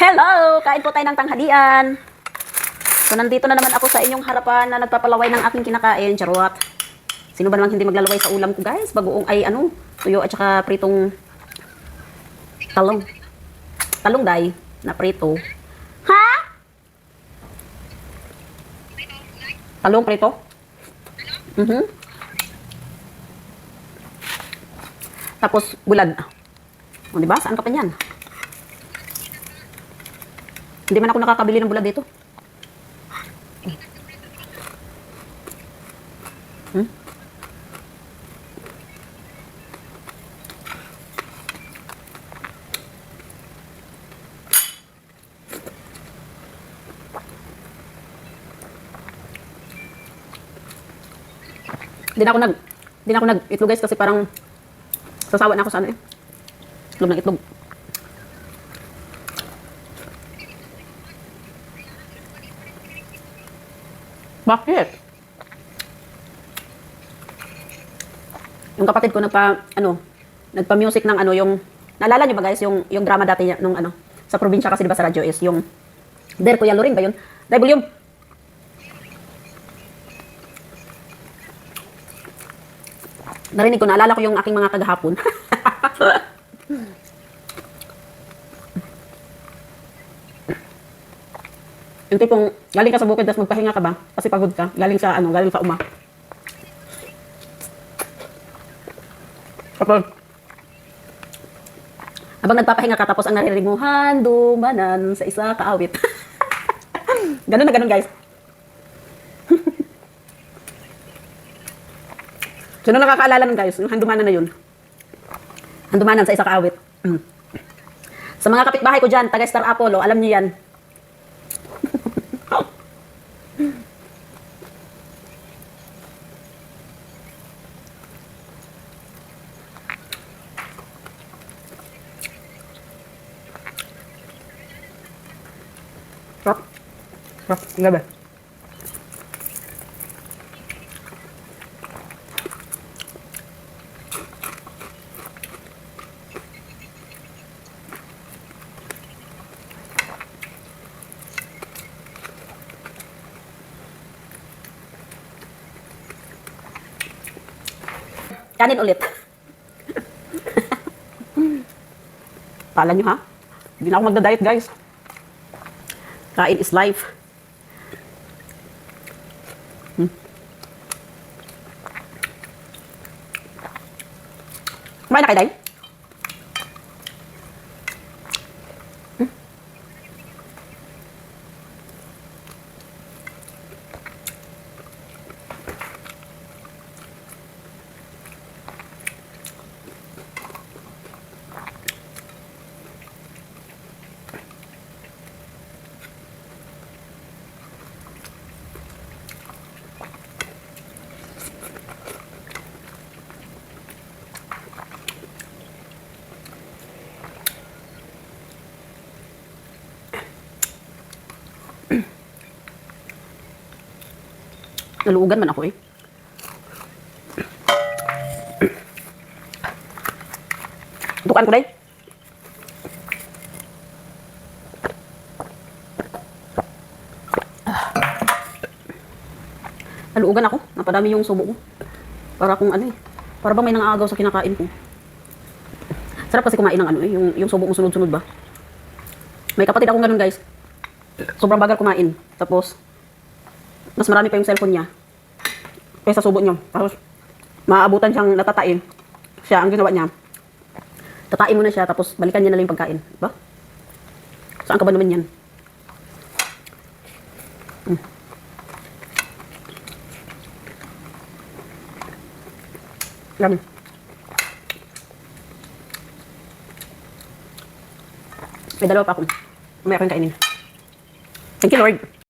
Hello! Kain po tayo ng tanghalian. So, nandito na naman ako sa inyong harapan na nagpapalaway ng aking kinakain. Charot. Sino ba naman hindi maglalaway sa ulam ko, guys? Bagoong ay tuyo at saka pritong talong. Talong, day, na prito. Ha? Talong prito? Tapos, bulad. O, diba? Saan ka pa niyan? Hindi man ako nakakabili ng bulad dito. Hindi na ako nag-itlog, guys, kasi parang sasawa na ako sa itlog ng itlog. Bakit? Yung kapatid ko nagpa-music ng yung naalala niyo ba, guys, yung drama dati nung sa probinsya kasi, diba, sa radyo is yung Der Kuya Loring ba yun? Dahil volume. Narinig ko, naalala ko yung aking mga kagahapon. Yung tipong galing ka sa bukid tapos magpahinga ka ba? Kasi pagod ka. Galing sa uma. Tapos habang nagpapahinga ka, tapos ang naririnig mo, handumanan sa isa kaawit. Ganun na ganun, guys. Sino nakakaalala nun, guys? Yung handumanan na yun. Handumanan sa isa kaawit. Sa mga kapitbahay ko dyan, taga Star Apollo, alam niyo yan. Rock. Rock. Enggak, ba? Kanin ulit. Kala nyo, ha? Hindi na ako magda-diet, guys. Kain is life. Kumain na kayo, Day? Naluugan man ako, eh. Tukan ko, Day. Naluugan ako. Napadami yung subo ko. Para kung para bang may nangaagaw sa kinakain ko. Sarap kasi kumain ng yung subo mo sunod-sunod ba. May kapatid akong ganun, guys. Sobrang bagal kumain. Tapos mas marami pa yung cellphone niya kaysa subo niyo. Tapos maabutan siyang natatain. Siya, ang ginawa niya, tatain mo na siya, tapos balikan niya na lang yung pagkain. Diba? Saan ka ba naman yan? Yan. May dalawa pa ako. May akong kainin. Thank you, Lord.